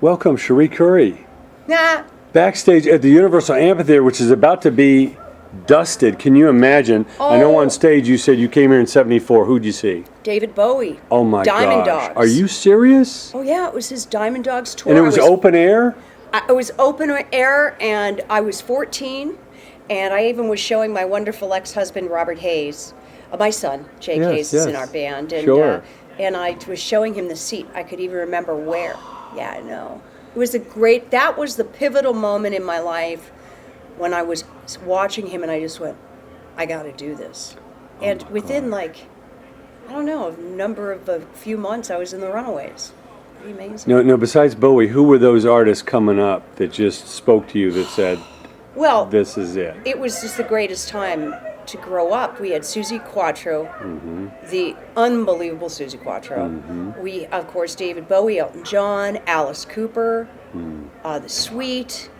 Welcome, Cherie Currie. Nah. Backstage at the Universal Amphitheater, which is about to be dusted. Can you imagine? I know on stage you said you came here in '74. Who'd you see? David Bowie. Oh my Diamond gosh. Dogs. Are you serious? Oh yeah, it was his Diamond Dogs tour. And it was open air? It was open air, and I was 14, and I even was showing my wonderful ex-husband Robert Hayes, my son Jake Hayes is in our band, and Sure. And I was showing him the seat. I could even remember where. Yeah, I know. It was that was the pivotal moment in my life when I was watching him, and I just went, I got to do this. And within I don't know, a few months, I was in the Runaways. Pretty amazing. No. Besides Bowie, who were those artists coming up that just spoke to you that said, well, this is it? It was just the greatest time to grow up. We had Susie Quatro, the unbelievable Susie Quatro. We, of course, David Bowie, Elton John, Alice Cooper, The Sweet.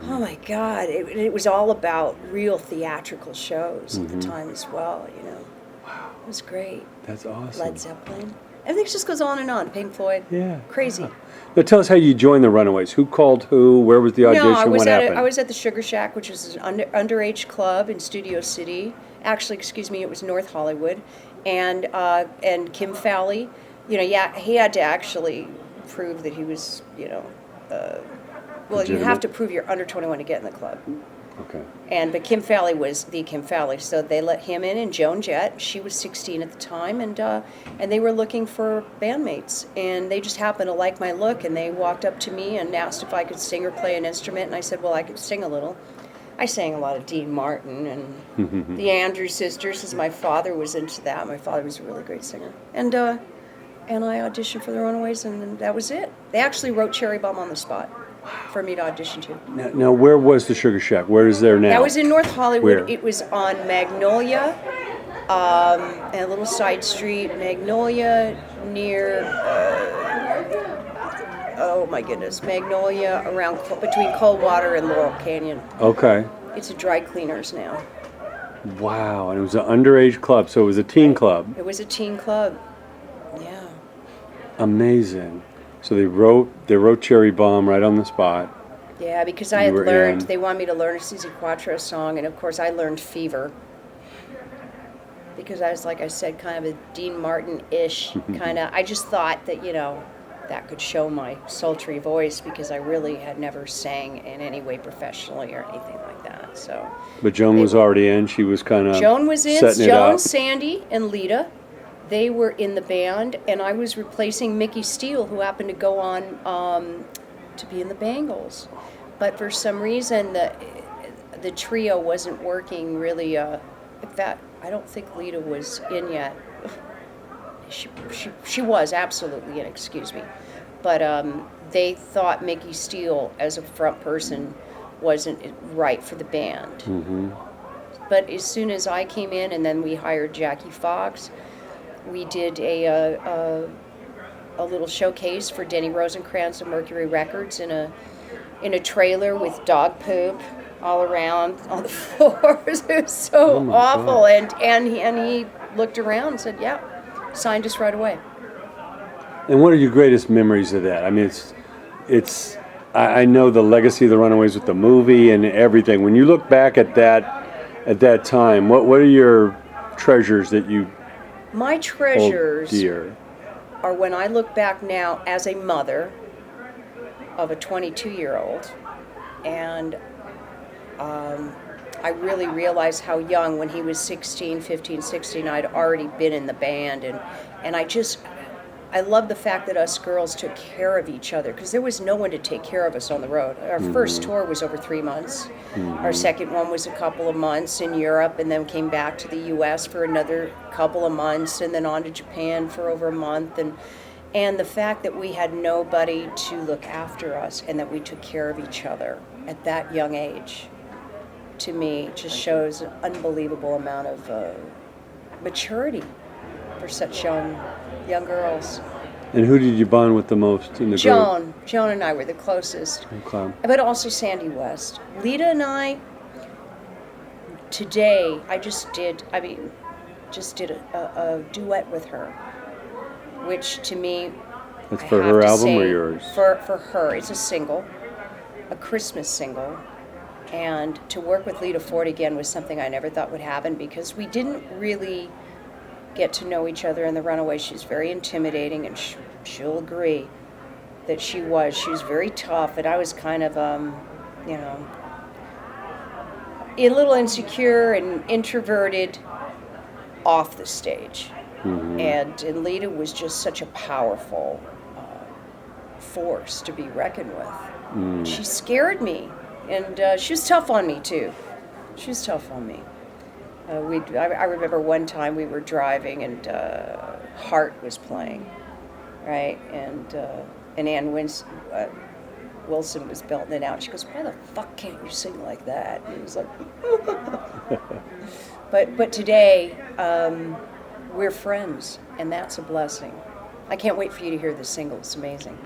Oh my God! It was all about real theatrical shows at the time as well. You know, it was great. That's awesome. Led Zeppelin. Everything just goes on and on. Pink Floyd. Yeah. Crazy. Yeah. Now tell us how you joined the Runaways. Who called who? Where was the audition? What happened? I was at the Sugar Shack, which was an underage club in Studio City. Actually, excuse me, it was North Hollywood, and Kim Fowley. You know, yeah, he had to actually prove that he was, well, you have to prove you're under 21 to get in the club. Okay. But Kim Fowley was the Kim Fowley, so they let him in, and Joan Jett. She was 16 at the time, and they were looking for bandmates, and they just happened to like my look, and they walked up to me and asked if I could sing or play an instrument, and I said, well, I could sing a little. I sang a lot of Dean Martin and the Andrews Sisters, because my father was into that. My father was a really great singer, and I auditioned for the Runaways, and that was it. They actually wrote Cherry Bomb on the spot for me to audition to. Now, where was the Sugar Shack? Where is there now? That was in North Hollywood. Where? It was on Magnolia, and a little side street, Magnolia near, oh my goodness, Magnolia around between Coldwater and Laurel Canyon. Okay. It's a dry cleaners now. Wow, and it was an underage club, so it was a teen club. It was a teen club. Yeah. Amazing. So they wrote Cherry Bomb right on the spot. Yeah, because I had learned, they wanted me to learn a Susie Quatro song, and of course I learned Fever. Because I was, like I said, kind of a Dean Martin-ish kind of, I just thought that, that could show my sultry voice, because I really had never sang in any way professionally or anything like that, so. But Joan was already in, she was kind of Joan was in, setting it Joan, up. Sandy, and Lita. They were in the band, and I was replacing Mickey Steele, who happened to go on to be in the Bangles. But for some reason, the trio wasn't working really. In fact, I don't think Lita was in yet. She was absolutely in, excuse me. But they thought Mickey Steele, as a front person, wasn't right for the band. But as soon as I came in, and then we hired Jackie Fox, we did a little showcase for Denny Rosenkrantz of Mercury Records in a trailer with dog poop all around on the floors. It was so awful. And he looked around and said, "Yeah," signed us right away. And what are your greatest memories of that? I mean, I know the legacy of the Runaways with the movie and everything. When you look back at that time, what are your treasures that you? My treasures are when I look back now as a mother of a 22-year-old, and I really realized how young, when he was 16, 15, 16, I'd already been in the band, and I love the fact that us girls took care of each other, because there was no one to take care of us on the road. Our first tour was over 3 months. Our second one was a couple of months in Europe, and then came back to the U.S. for another couple of months, and then on to Japan for over a month. And the fact that we had nobody to look after us, and that we took care of each other at that young age, to me, just shows an unbelievable amount of maturity for such young girls. And who did you bond with the most in the group? Joan and I were the closest. Okay. But also Sandy West. Lita and I, today, I just did a duet with her, which to me That's I for have her to album or say, yours? For her, it's a single, a Christmas single. And to work with Lita Ford again was something I never thought would happen because we didn't really get to know each other in the Runaways. She's very intimidating, and she'll agree that she was. She was very tough, and I was kind of, you know, a little insecure and introverted off the stage. And Lita was just such a powerful force to be reckoned with. She scared me, and she was tough on me too. She was tough on me. I remember one time we were driving and Heart was playing, right? And Ann Wilson was belting it out. She goes, "Why the fuck can't you sing like that?" And it was like, but today we're friends, and that's a blessing. I can't wait for you to hear this single. It's amazing.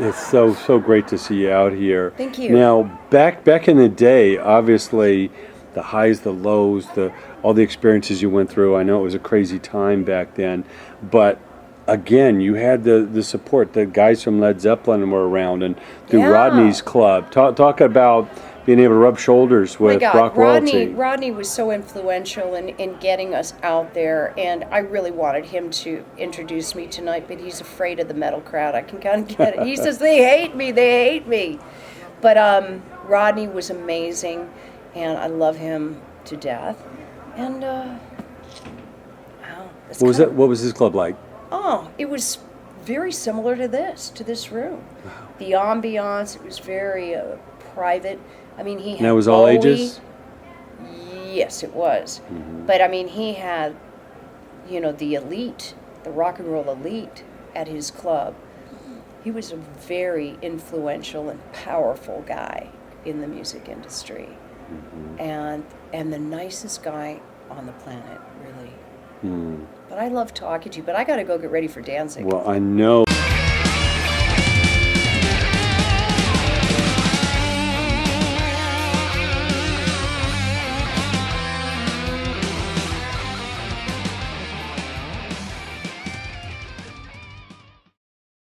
It's so great to see you out here. Thank you. Now, back in the day, obviously, the highs, the lows, all the experiences you went through. I know it was a crazy time back then, but again, you had the support. The guys from Led Zeppelin were around, and through Yeah. Rodney's club. Talk about being able to rub shoulders with rock royalty. Rodney was so influential in getting us out there, and I really wanted him to introduce me tonight, but he's afraid of the metal crowd. I can kind of get it. He says, they hate me. But Rodney was amazing, and I love him to death. And, wow. What was his club like? Oh, it was very similar to this room. The ambiance, it was very private. I mean, he had And that was all Bowie. ages? Yes, it was. But I mean, he had, the elite, the rock and roll elite at his club. He was a very influential and powerful guy in the music industry. And the nicest guy on the planet, really. But I love talking to you, but I got to go get ready for dancing. Well, I know.